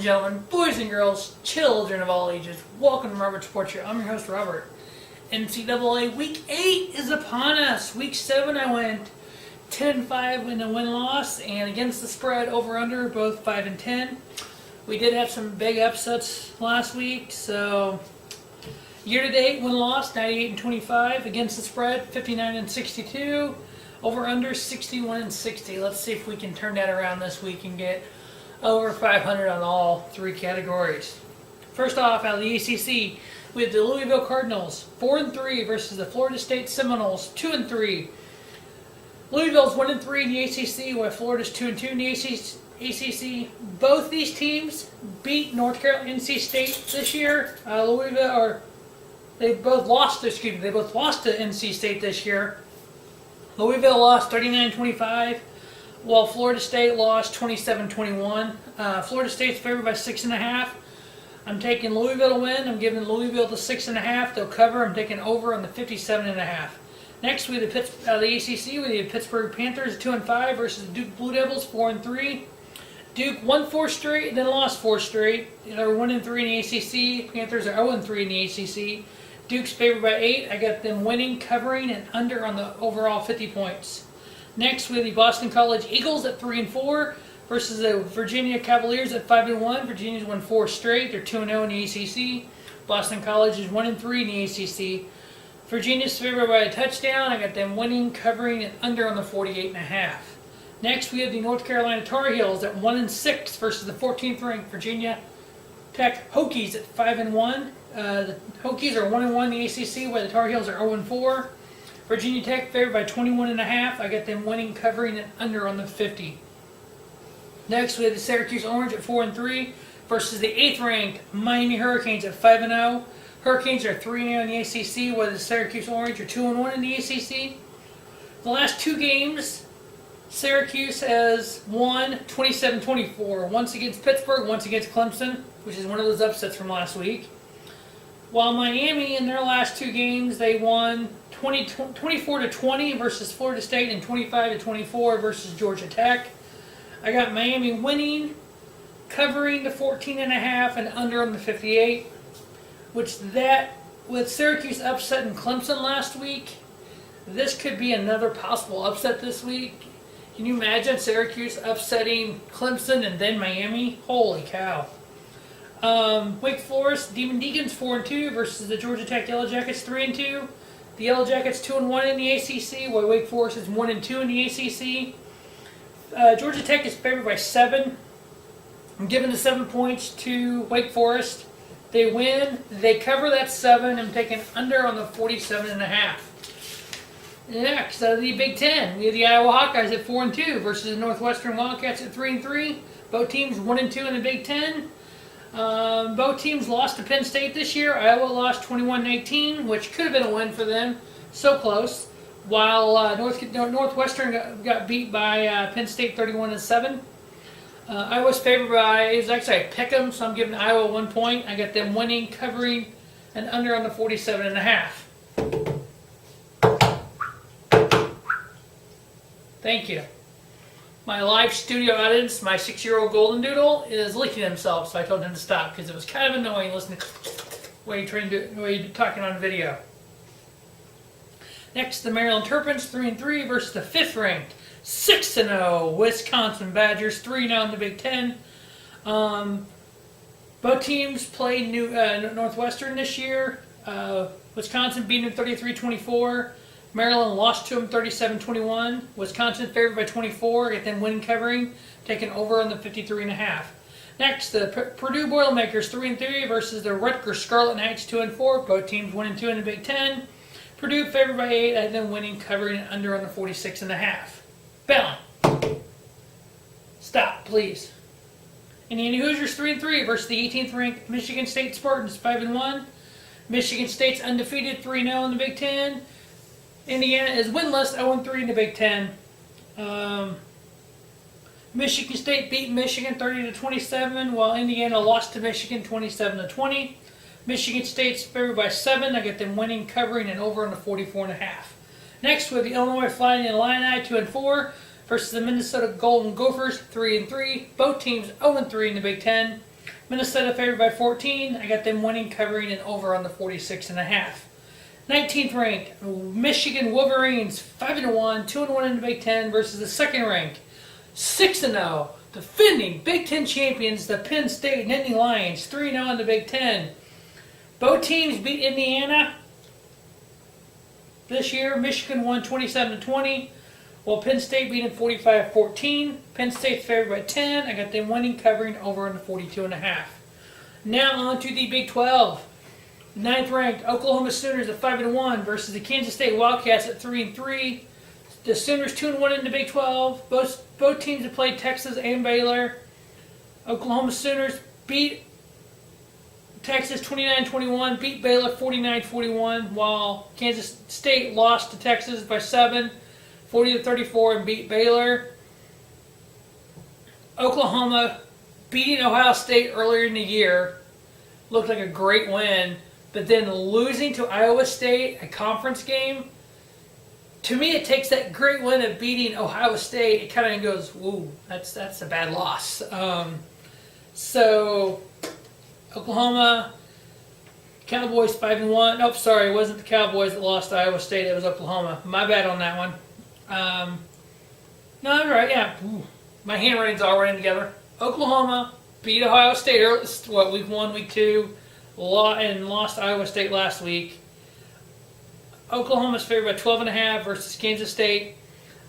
gentlemen, boys and girls, children of all ages, welcome to Robert Sports Show. I'm your host, Robert. NCAA Week 8 is upon us. Week 7 I went 10-5 in a win-loss, and against the spread over-under, both 5-10. We did have some big upsets last week, so year-to-date win-loss 98-25, against the spread 59-62, over-under 61-60. Let's see if we can turn that around this week and get over 500 on all three categories. First off, out of the ACC, we have the Louisville Cardinals 4-3 versus the Florida State Seminoles 2-3. Louisville's 1-3 in the ACC, while Florida's 2-2 in the ACC. Both these teams beat North Carolina, NC State this year. They both lost to NC State this year. Louisville lost 39-25. While Florida State lost 27-21. Florida State's favored by 6.5. I'm taking Louisville to win. I'm giving Louisville the 6.5. They'll cover. I'm taking over on the 57.5. Next, we have the ACC. We have Pittsburgh Panthers 2-5 versus the Duke Blue Devils 4-3. Duke won 4 straight, then lost 4 straight. They're 1-3 in the ACC. Panthers are 0-3 in the ACC. Duke's favored by 8. I got them winning, covering, and under on the overall 50 points. Next, we have the Boston College Eagles at 3-4 versus the Virginia Cavaliers at 5-1. Virginia's won 4 straight. They're 2-0 in the ACC. Boston College is 1-3 in the ACC. Virginia's favored by a touchdown. I got them winning, covering, and under on the 48.5. Next, we have the North Carolina Tar Heels at 1-6 versus the 14th ranked Virginia Tech Hokies at 5-1. The Hokies are 1-1 in the ACC, while the Tar Heels are 0-4. Virginia Tech favored by 21.5. I got them winning, covering, and under on the 50. Next, we have the Syracuse Orange at 4-3 versus the 8th ranked Miami Hurricanes at 5-0. Hurricanes are 3-0 in the ACC, while the Syracuse Orange are 2-1 in the ACC. The last 2 games, Syracuse has won 27-24. Once against Pittsburgh, once against Clemson, which is one of those upsets from last week. While Miami, in their last 2 games, they won 24-20 versus Florida State and 25-24 versus Georgia Tech. I got Miami winning, covering the 14.5 and under on the 58. With Syracuse upsetting Clemson last week, this could be another possible upset this week. Can you imagine Syracuse upsetting Clemson and then Miami? Holy cow. Wake Forest Demon Deacons 4-2 versus the Georgia Tech Yellow Jackets 3-2. The Yellow Jackets 2-1 in the ACC, while Wake Forest is 1-2 in the ACC. Georgia Tech is favored by 7. I'm giving the 7 points to Wake Forest. They win. They cover that 7. I'm taking under on the 47.5. Next, out of the Big Ten, we have the Iowa Hawkeyes at 4-2 versus the Northwestern Wildcats at 3-3. Both teams 1-2 in the Big Ten. Both teams lost to Penn State this year. Iowa lost 21-19, which could have been a win for them. So close. While Northwestern got beat by Penn State 31-7. Iowa's favored by, it was actually a pick 'em, so I'm giving Iowa 1 point. I got them winning, covering, and under on the 47.5. Thank you. My live studio audience, my 6-year-old golden doodle, is licking himself, so I told him to stop because it was kind of annoying listening while you're talking on video. Next, the Maryland Terrapins 3-3 versus the 5th ranked 6-0 Wisconsin Badgers 3-0 in the Big Ten. Both teams played Northwestern this year. Wisconsin beat them 33-24. Maryland lost to them 37-21. Wisconsin favored by 24. Get them winning, covering, taking over on the 53.5. Next, the Purdue Boilermakers 3-3 versus the Rutgers Scarlet Knights 2-4. Both teams 1-2 in the Big Ten. Purdue favored by 8. I had them winning, covering, and under on the 46.5. Bellin. Stop, please. Indiana Hoosiers 3-3 versus the 18th ranked Michigan State Spartans 5-1. Michigan State's undefeated 3-0 in the Big Ten. Indiana is winless 0-3 in the Big Ten. Michigan State beat Michigan 30-27, while Indiana lost to Michigan 27-20. Michigan State's favored by 7. I get them winning, covering, and over on the 44.5. Next, we have the Illinois Fighting Illini 2-4 versus the Minnesota Golden Gophers 3-3. Both teams 0-3 in the Big Ten. Minnesota favored by 14. I got them winning, covering, and over on the 46.5. 19th ranked Michigan Wolverines 5-1, 2-1 in the Big Ten versus the second ranked 6-0 defending Big Ten champions, the Penn State Nittany Lions, 3-0 in the Big Ten. Both teams beat Indiana this year. Michigan won 27-20, while Penn State beat them 45-14. Penn State's favored by 10. I got them winning, covering, over on the 42.5. Now on to the Big 12. 9th ranked Oklahoma Sooners at 5-1 versus the Kansas State Wildcats at 3-3. The Sooners 2-1 in the Big 12. Both teams have played Texas and Baylor. Oklahoma Sooners beat Texas 29-21, beat Baylor 49-41, while Kansas State lost to Texas by 7, 40-34, and beat Baylor. Oklahoma beating Ohio State earlier in the year looked like a great win, but then losing to Iowa State, a conference game. To me, it takes that great win of beating Ohio State. It kind of goes, "Ooh, that's a bad loss." So Oklahoma Cowboys 5-1. Nope, sorry, it wasn't the Cowboys that lost to Iowa State. It was Oklahoma. My bad on that one. No, I'm right. Yeah, ooh, my handwriting's all running together. Oklahoma beat Ohio State early, week 1, week 2, and lost Iowa State last week. Oklahoma's favored by 12.5 versus Kansas State.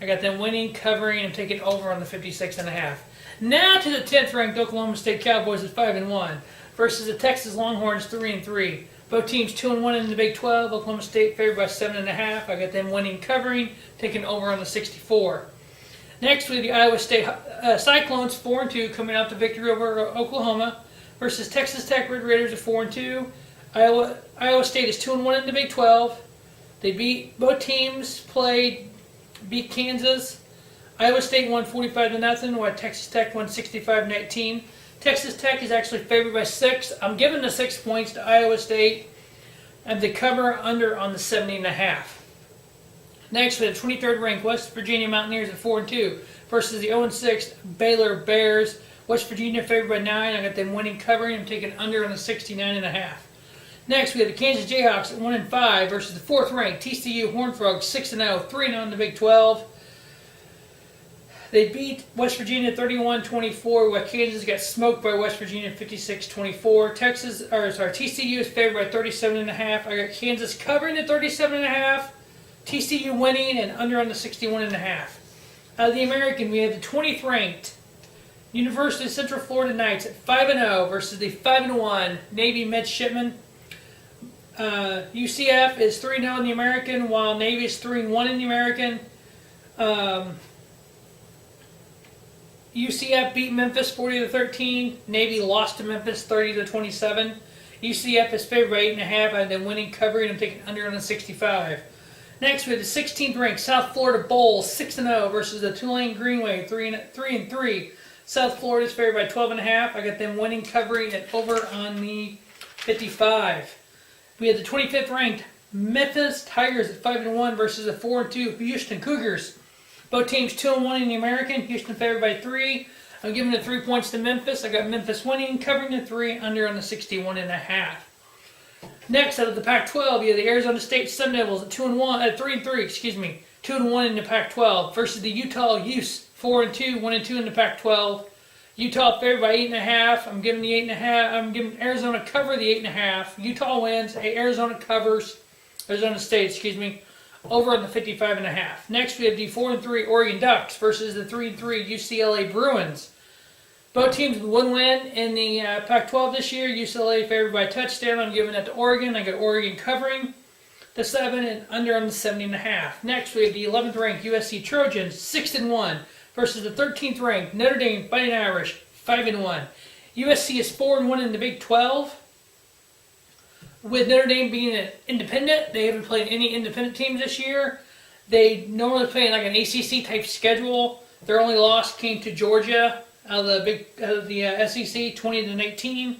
I got them winning, covering, and taking over on the 56.5. Now to the 10th ranked Oklahoma State Cowboys at 5-1 versus the Texas Longhorns 3-3. Both teams 2-1 in the Big 12. Oklahoma State favored by 7.5. I got them winning, covering, taking over on the 64. Next, we have the Iowa State Cyclones 4-2 coming out to victory over Oklahoma versus Texas Tech Red Raiders at 4-2. Iowa State is 2-1 in the Big 12. Both teams beat Kansas. Iowa State won 45-0, while Texas Tech won 65-19. Texas Tech is actually favored by 6. I'm giving the 6 points to Iowa State, and the cover under on the 70.5. Next, we have 23rd ranked West Virginia Mountaineers at 4-2 versus the 0-6 Baylor Bears. West Virginia favored by 9. I got them winning, covering, and taking under on the 69.5. Next, we have the Kansas Jayhawks at 1-5 versus the 4th ranked TCU Horned Frogs 6-0, 3-0 in the Big 12. They beat West Virginia 31-24, while Kansas got smoked by West Virginia 56-24. TCU is favored by 37.5. I got Kansas covering the 37.5. TCU winning and under on the 61.5. Out of the American, we have the 20th ranked University of Central Florida Knights at 5-0 versus the 5-1 Navy Midshipmen. UCF is 3-0 in the American, while Navy is 3-1 in the American. UCF beat Memphis 40-13. Navy lost to Memphis 30-27. UCF is favored by 8.5, and then winning, covering, and taking under on the 65. Next, we have the 16th ranked South Florida Bulls 6-0 versus the Tulane Greenway 3-3. South Florida is favored by 12.5. I got them winning, covering, and over on the 55. We have the 25th ranked Memphis Tigers at 5-1 versus the 4-2 Houston Cougars. Both teams 2-1 in the American. Houston favored by 3. I'm giving the 3 points to Memphis. I got Memphis winning, covering the 3, under on the 61.5. Next, out of the Pac-12, you have the Arizona State Sun Devils at 3-3. 2-1 in the Pac-12 versus the Utah Utes 4-2, 1-2 in the Pac-12. Utah favored by 8.5. I'm giving the 8.5. I'm giving Arizona cover the 8.5. Utah wins. Arizona covers. Arizona State, over on the 55.5. Next, we have the 4-3 Oregon Ducks versus the 3-3 UCLA Bruins. Both teams with 1 win in the Pac-12 this year. UCLA favored by a touchdown. I'm giving that to Oregon. I got Oregon covering the 7 and under on the 70.5. Next, we have the 11th ranked USC Trojans 6-1 versus the 13th ranked Notre Dame Fighting Irish 5-1. USC is 4-1 in the Big 12. With Notre Dame being an independent, they haven't played any independent teams this year. They normally play in like an ACC type schedule. Their only loss came to Georgia out of the SEC, 20-18.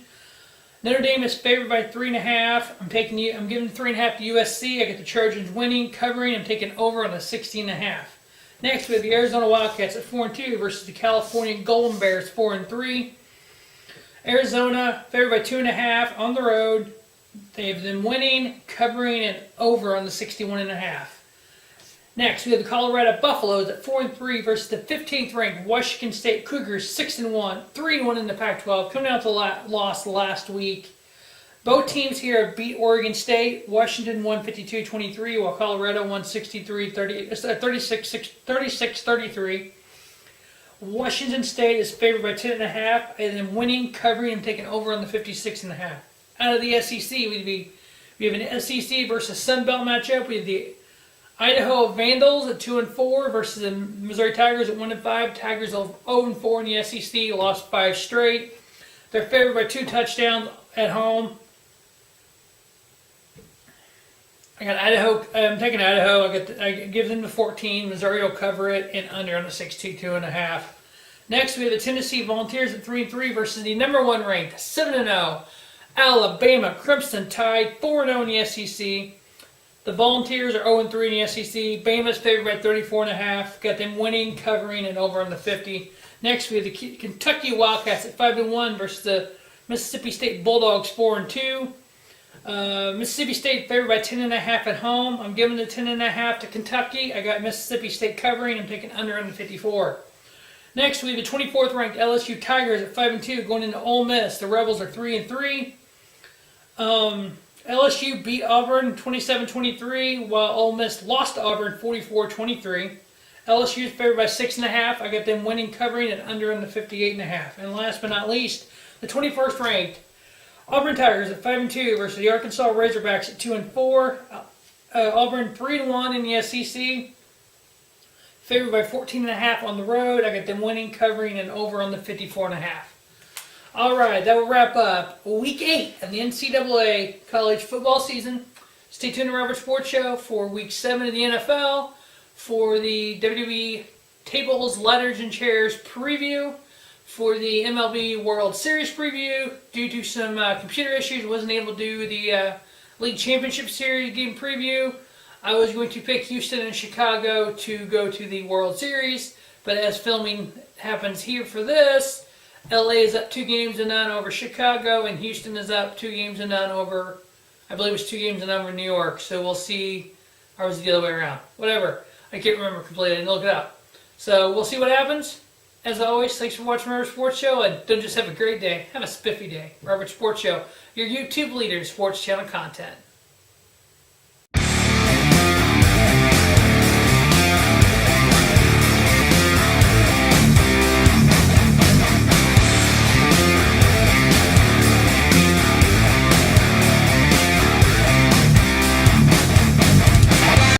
Notre Dame is favored by 3.5. I'm giving 3.5 to USC. I get the Trojans winning, covering. I'm taking over on the 16.5. Next, we have the Arizona Wildcats at 4-2 versus the California Golden Bears 4-3. Arizona favored by 2.5 on the road. They have them winning, covering, and over on the 61.5. Next, we have the Colorado Buffaloes at 4-3 versus the 15th ranked Washington State Cougars, 6-1, 3-1 in the Pac-12, coming out to loss last week. Both teams here have beat Oregon State. Washington won 52-23, while Colorado won 36-33. Washington State is favored by 10.5, and then winning, covering, and taking over on the 56.5. Out of the SEC, we have an SEC versus Sun Belt matchup. We have the Idaho Vandals at 2-4 versus the Missouri Tigers at 1-5. Tigers are 0-4 in the SEC, lost 5 straight. They're favored by 2 touchdowns at home. I got Idaho. I'm taking Idaho. I give them the 14. Missouri will cover it and under on the 62.5. Next, we have the Tennessee Volunteers at 3-3 versus the number 1 ranked 7-0 Alabama Crimson Tide, 4-0 in the SEC. The Volunteers are 0-3 in the SEC. Bama's favored by 34.5. Got them winning, covering, and over on the 50. Next, we have the Kentucky Wildcats at 5-1 versus the Mississippi State Bulldogs, 4-2. Mississippi State favored by 10.5 at home. I'm giving the 10.5 to Kentucky. I got Mississippi State covering. I'm taking under on the 54. Next, we have the 24th ranked LSU Tigers at 5-2 going into Ole Miss. The Rebels are 3-3. LSU beat Auburn 27-23, while Ole Miss lost to Auburn 44-23. LSU is favored by 6.5. I got them winning, covering, and under on the 58.5. And last but not least, the 21st ranked Auburn Tigers at 5-2 versus the Arkansas Razorbacks at 2-4. Auburn 3-1 in the SEC. Favored by 14.5 on the road. I got them winning, covering, and over on the 54.5. All right, that will wrap up Week 8 of the NCAA college football season. Stay tuned to Robert Sports Show for Week 7 of the NFL, for the WWE Tables, Ladders, and Chairs preview, for the MLB World Series preview. Due to some computer issues, wasn't able to do the League Championship Series game preview. I was going to pick Houston and Chicago to go to the World Series, but as filming happens here for this, LA is up 2-0 over Chicago, and Houston is up 2-0 over, I believe it's 2-0 over New York. So we'll see, or was it the other way around? Whatever. I can't remember completely. I didn't look it up. So we'll see what happens. As always, thanks for watching Robert Sports Show, and don't just have a great day, have a spiffy day. Robert Sports Show, your YouTube leader in sports channel content.